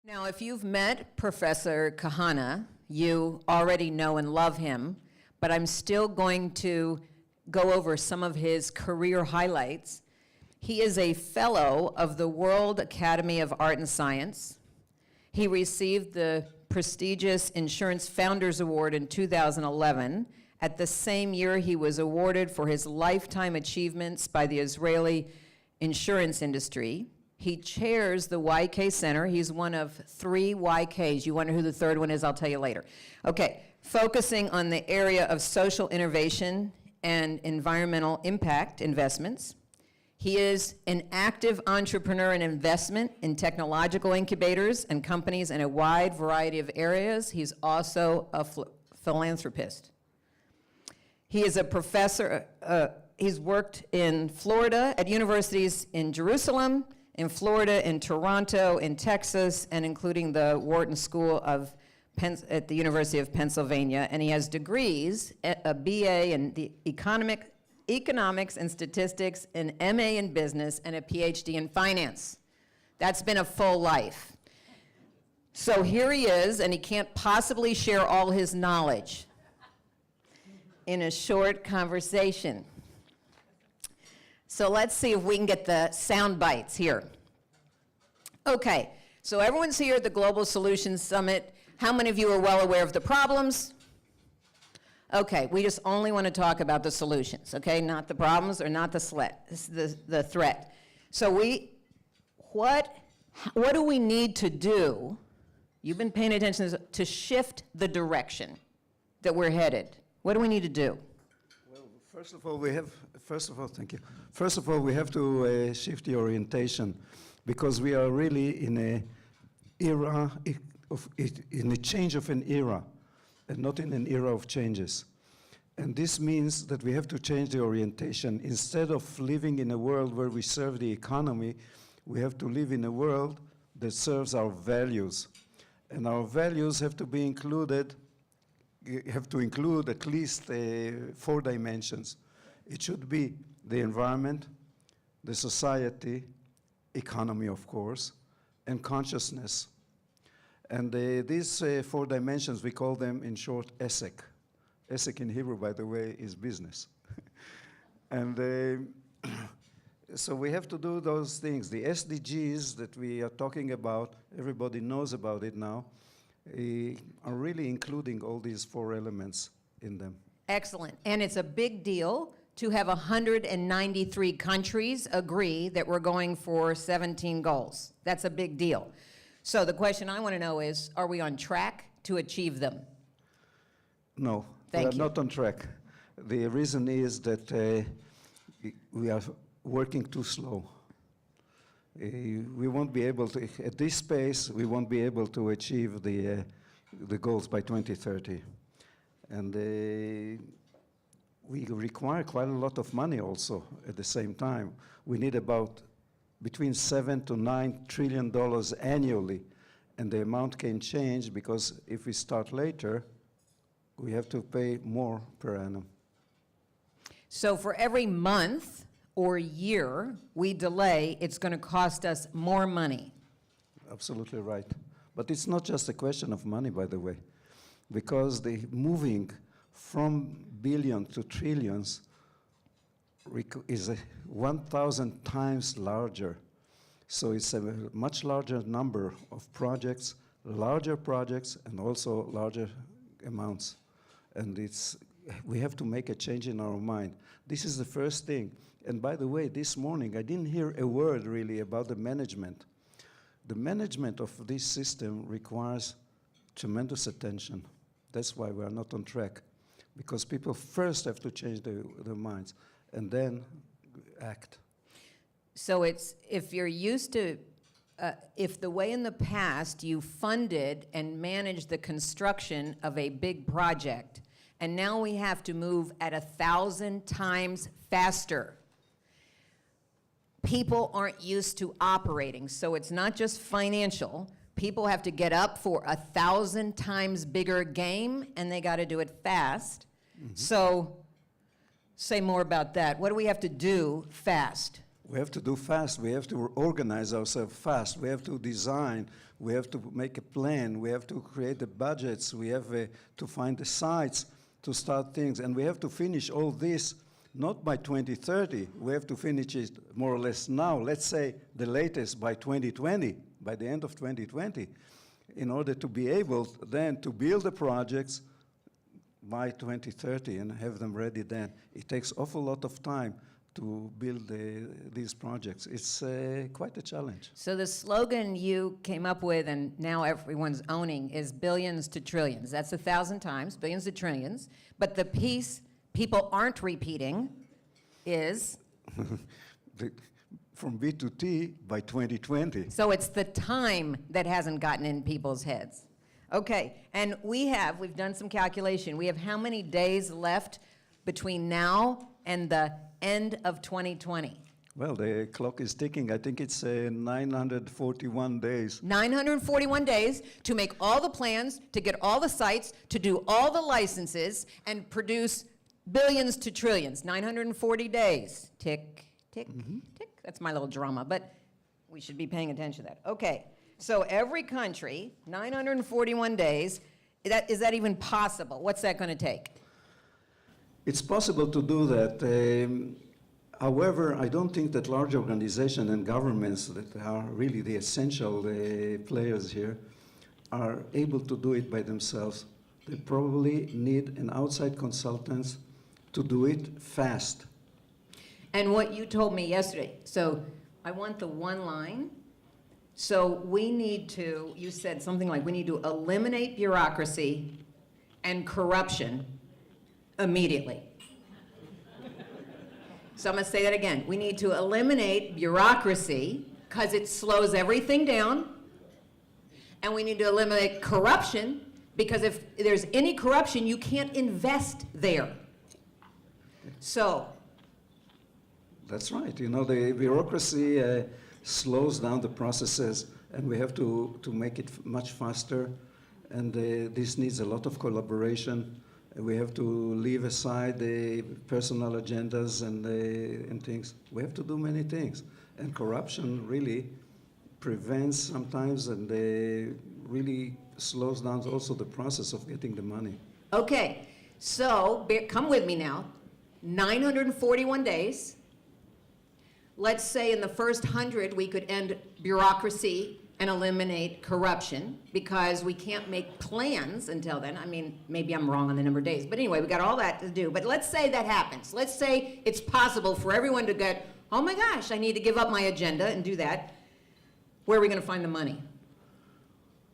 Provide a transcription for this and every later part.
Now, if you've met Professor Kahane, you already know and love him, but I'm still going to go over some of his career highlights. He is a fellow of the World Academy of Art and Science. He received the prestigious Insurance Founders Award in 2011. At the same year, he was awarded for his lifetime achievements by the Israeli insurance industry. He chairs the YK Center. He's one of 3 YKs. You wonder who the third one is? I'll tell you later. Okay, focusing on the area of social innovation and environmental impact investments. He is an active entrepreneur in investment in technological incubators and companies in a wide variety of areas. He's also a philanthropist. He is a professor. He's worked in Florida at universities in Jerusalem, in Florida, in Toronto, in Texas, and including the Wharton School at the University of Pennsylvania. And he has degrees, a BA in the economics and statistics, an MA in business, and a PhD in finance. That's been a full life. So here he is, and he can't possibly share all his knowledge in a short conversation. So let's see if we can get the sound bites here. Okay, so everyone's here at the Global Solutions Summit. How many of you are well aware of the problems? Okay, we just only want to talk about the solutions, okay? Not the problems or not the threat. So what do we need to do? You've been paying attention to shift the direction that we're headed. What do we need to do? First of all, thank you. First of all, we have to shift the orientation because we are really in a change of an era, and not in an era of changes. And this means that we have to change the orientation. Instead of living in a world where we serve the economy, we have to live in a world that serves our values. And our values have to be included. Have to include at least 4 dimensions. It should be the environment, the society, economy, of course, and consciousness. And these 4 dimensions, we call them, in short, ESEC. ESEC in Hebrew, by the way, is business. And so we have to do those things. The SDGs that we are talking about, everybody knows about it now, are really including all these 4 elements in them. Excellent. And it's a big deal to have 193 countries agree that we're going for 17 goals. That's a big deal. So the question I want to know is, are we on track to achieve them? No, Thank we are not on track. The reason is that we are working too slow. We won't be able to, at this pace, we won't be able to achieve the goals by 2030. And we require quite a lot of money also at the same time. We need about between $7 to $9 trillion annually. And the amount can change because if we start later, we have to pay more per annum. So for every month or year we delay, it's going to cost us more money. Absolutely right. But it's not just a question of money, by the way, because the moving from billion to trillions is 1,000 times larger. So it's a much larger number of projects, larger projects, and also larger amounts. And we have to make a change in our mind. This is the first thing. And by the way, this morning, I didn't hear a word really about the management. The management of this system requires tremendous attention. That's why we are not on track. Because people first have to change their minds and then act. So if you're used to, if the way in the past you funded and managed the construction of a big project, and now we have to move at 1,000 times faster, people aren't used to operating. So it's not just financial. People have to get up for 1,000 times bigger game, and they got to do it fast. Mm-hmm. So say more about that. What do we have to do fast? We have to do fast. We have to organize ourselves fast. We have to design. We have to make a plan. We have to create the budgets. We have to find the sites to start things. And we have to finish all this not by 2030. We have to finish it more or less now. Let's say the latest by 2020, by the end of 2020, in order to be able then to build the projects by 2030 and have them ready then. It takes awful lot of time to build these projects. It's quite a challenge. So the slogan you came up with and now everyone's owning is billions to trillions. That's 1,000 times, billions to trillions. But the piece people aren't repeating is? From B to T by 2020. So it's the time that hasn't gotten in people's heads. Okay, and we've done some calculation. We have how many days left between now and the end of 2020? Well, the clock is ticking. I think it's 941 days. 941 days to make all the plans, to get all the sites, to do all the licenses, and produce billions to trillions. 940 days. Tick, tick, tick. That's my little drama, but we should be paying attention to that. Okay, so every country, 941 days. Is that even possible? What's that going to take? It's possible to do that. However, I don't think that large organizations and governments that are really the essential players here are able to do it by themselves. They probably need an outside consultant to do it fast. And what you told me yesterday, so I want the one line. So we need to, you said something like we need to eliminate bureaucracy and corruption immediately. So I'm going to say that again. We need to eliminate bureaucracy because it slows everything down. And we need to eliminate corruption because if there's any corruption, you can't invest there. So. That's right. You know, the bureaucracy slows down the processes, and we have to make it much faster. And this needs a lot of collaboration. We have to leave aside the personal agendas and things. We have to do many things. And corruption really prevents sometimes and really slows down also the process of getting the money. Okay, so come with me now. 941 days. Let's say in the first 100 we could end bureaucracy and eliminate corruption because we can't make plans until then. I mean, maybe I'm wrong on the number of days. But anyway, we got all that to do. But let's say that happens. Let's say it's possible for everyone to get, oh my gosh, I need to give up my agenda and do that. Where are we going to find the money?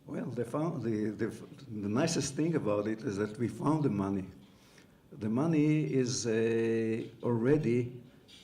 Well, the nicest thing about it is that we found the money. The money is already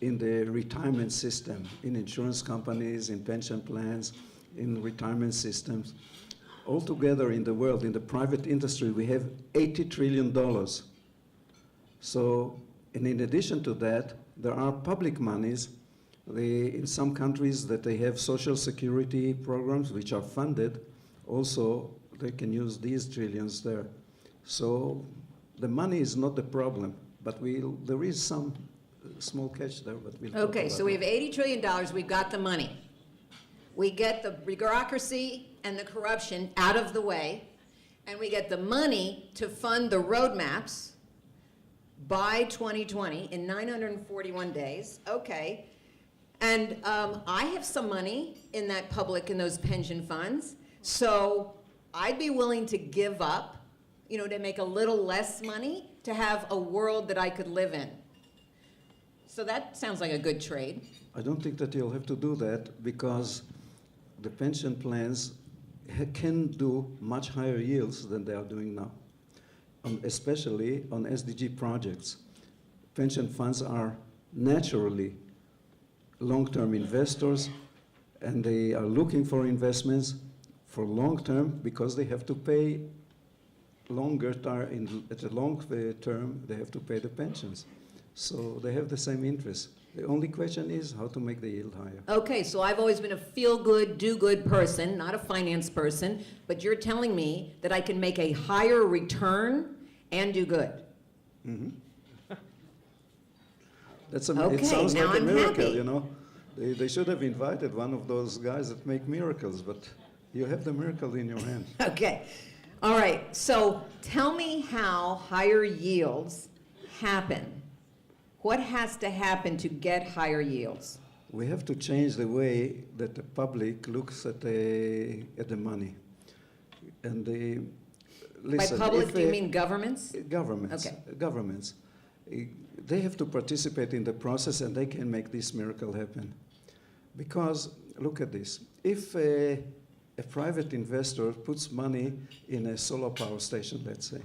in the retirement system, in insurance companies, in pension plans, in retirement systems. Altogether in the world, in the private industry, we have $80 trillion. So, and in addition to that, there are public monies. In some countries that they have social security programs which are funded, also they can use these trillions there. So the money is not the problem, but there is some small catch there, but we'll Okay, so we have $80 trillion, we've got the money. We get the bureaucracy and the corruption out of the way, and we get the money to fund the roadmaps by 2020 in 941 days. Okay, and I have some money in that public, in those pension funds, so I'd be willing to give up, to make a little less money to have a world that I could live in. So that sounds like a good trade. I don't think that you'll have to do that because the pension plans can do much higher yields than they are doing now, especially on SDG projects. Pension funds are naturally long-term investors, and they are looking for investments for long-term because they have to pay at the long term, they have to pay the pensions. So they have the same interest. The only question is how to make the yield higher. Okay, so I've always been a feel-good, do-good person, not a finance person, but you're telling me that I can make a higher return and do good. Mm-hmm. It Okay, sounds now like a I'm miracle, happy. They should have invited one of those guys that make miracles, but you have the miracle in your hand. Okay. All right. So tell me how higher yields happen. What has to happen to get higher yields? We have to change the way that the public looks at the money. And listen, By public, do you mean governments? Governments. Okay. Governments. They have to participate in the process, and they can make this miracle happen. Because, look at this. If a private investor puts money in a solar power station, let's say,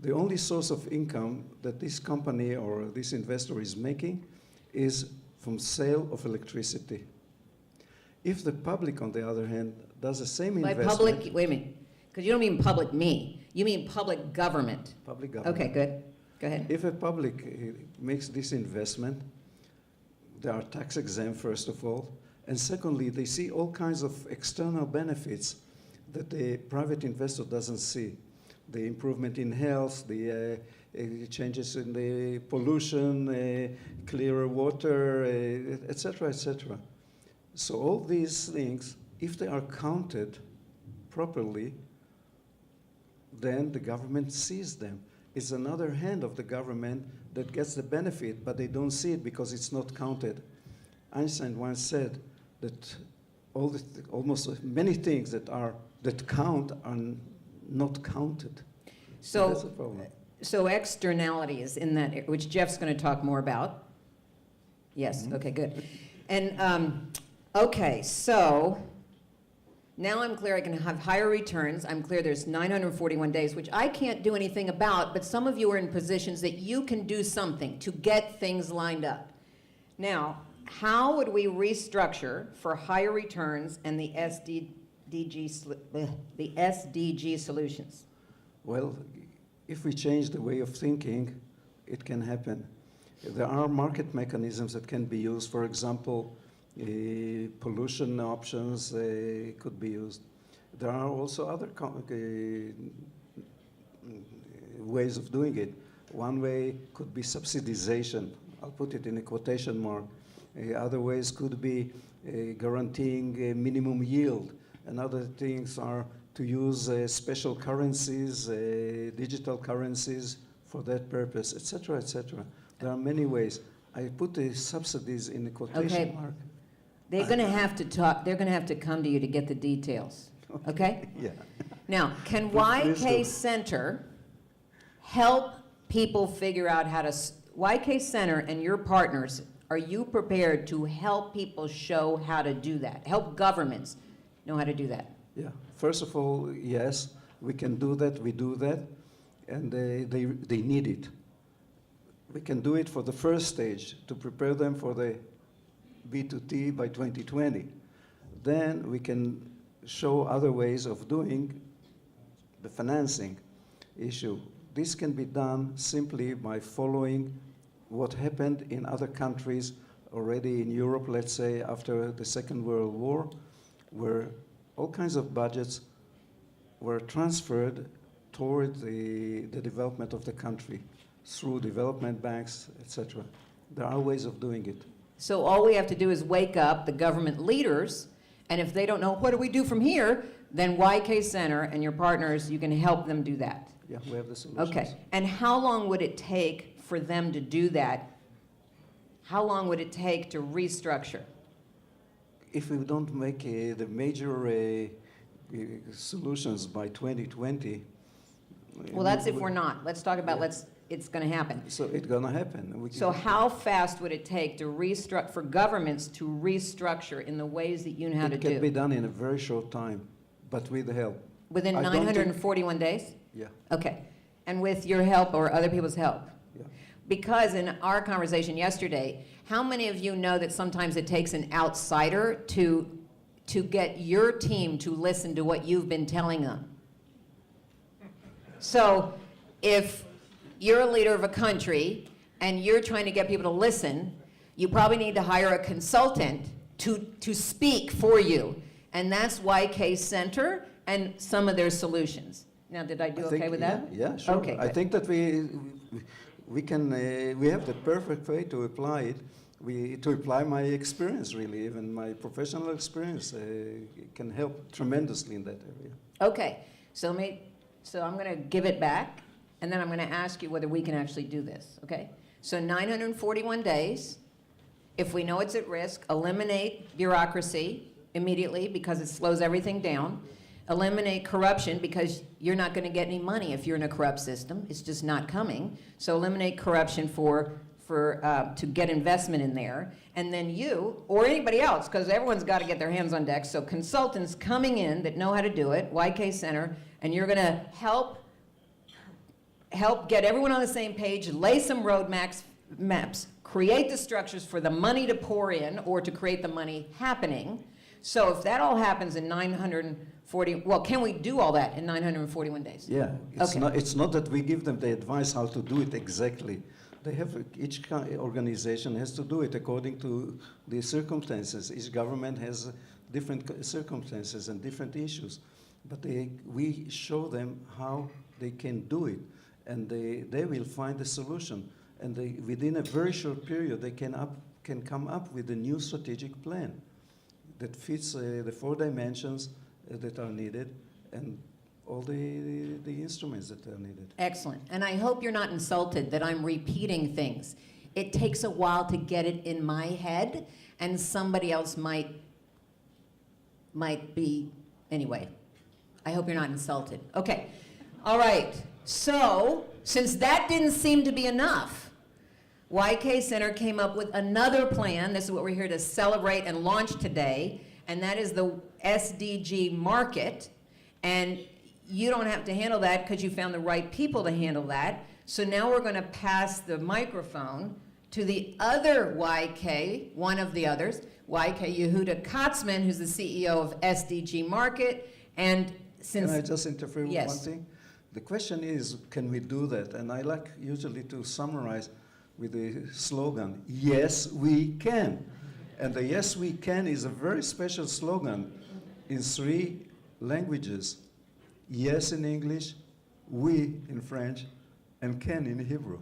the only source of income that this company or this investor is making is from sale of electricity. If the public, on the other hand, does the same investment... By public, wait a minute, because you don't mean public me. You mean public government. Public government. Okay, good. Go ahead. If a public makes this investment, they are tax exempt, first of all, and secondly, they see all kinds of external benefits that the private investor doesn't see. The improvement in health, the changes in the pollution, clearer water, et cetera, et cetera. So all these things, if they are counted properly, then the government sees them. It's another hand of the government that gets the benefit, but they don't see it because it's not counted. Einstein once said that almost many things that count are not counted. So that's a problem. So externalities in that, which Jeff's going to talk more about. Yes, okay, good. And, okay, so now I'm clear I can have higher returns. I'm clear there's 941 days, which I can't do anything about, but some of you are in positions that you can do something to get things lined up. Now, how would we restructure for higher returns and the SDG solutions? Well, if we change the way of thinking, it can happen. There are market mechanisms that can be used. For example, pollution options could be used. There are also other ways of doing it. One way could be subsidization. I'll put it in a quotation mark. Other ways could be guaranteeing a minimum yield. And other things are to use special currencies, digital currencies for that purpose, et cetera, et cetera. There are many ways. I put the subsidies in the quotation mark. They're going to have to talk. They're going to have to come to you to get the details. Okay? Yeah. Now, can YK Center help people figure out how to... YK Center and your partners, are you prepared to help people show how to do that? Help governments know how to do that? Yeah. First of all, yes, we can do that. We do that. And they need it. We can do it for the first stage to prepare them for the B2T by 2020. Then we can show other ways of doing the financing issue. This can be done simply by following what happened in other countries already in Europe, let's say after the Second World War, where all kinds of budgets were transferred toward the development of the country through development banks, etc. There are ways of doing it. So all we have to do is wake up the government leaders, and if they don't know what do we do from here, then YK Center and your partners, you can help them do that. Yeah, we have the solutions. Okay, and how long would it take for them to do that? How long would it take to restructure? If we don't make the major solutions by 2020... Well, that's if we're not. Let's talk about it's going to happen. So it's going to happen. So how fast would it take to for governments to restructure in the ways that you know how to do? It can be done in a very short time, but with help. Within 941 days? Yeah. Okay. And with your help or other people's help? Yeah. Because in our conversation yesterday, how many of you know that sometimes it takes an outsider to get your team to listen to what you've been telling them? So if you're a leader of a country and you're trying to get people to listen, you probably need to hire a consultant to speak for you. And that's YK Center and some of their solutions. Now, did I do okay with that? Yeah, sure. Okay, I good. think that we have the perfect way to apply it to apply my experience, really, even my professional experience, it can help tremendously in that area. Okay, so I'm going to give it back, and then I'm going to ask you whether we can actually do this, okay? So 941 days, if we know it's at risk, eliminate bureaucracy immediately because it slows everything down. Eliminate corruption because you're not going to get any money if you're in a corrupt system. It's just not coming. So eliminate corruption to get investment in there. And then you, or anybody else, because everyone's got to get their hands on deck, so consultants coming in that know how to do it, YK Center, and you're going to help get everyone on the same page, lay some maps, create the structures for the money to pour in or to create the money happening. So if that all happens in 940, well, can we do all that in 941 days? Yeah, it's not that we give them the advice how to do it exactly. They have, each organization has to do it according to the circumstances. Each government has different circumstances and different issues. But we show them how they can do it, and they will find a solution. And within a very short period, they can come up with a new strategic plan that fits the 4 dimensions that are needed and all the instruments that are needed. Excellent. And I hope you're not insulted that I'm repeating things. It takes a while to get it in my head, and somebody else might be, anyway. I hope you're not insulted. Okay. All right. So, since that didn't seem to be enough, YK Center came up with another plan. This is what we're here to celebrate and launch today, and that is the SDG-Market. And you don't have to handle that because you found the right people to handle that. So now we're going to pass the microphone to the other YK, one of the others, YK Yehuda Kahane, who's the CEO of SDG-Market. And since... Can I just interfere with yes. one thing? The question is, can we do that? And I like usually to summarize with the slogan, yes, we can. And the yes, we can is a very special slogan in 3 languages. Yes in English, we in French, and can in Hebrew.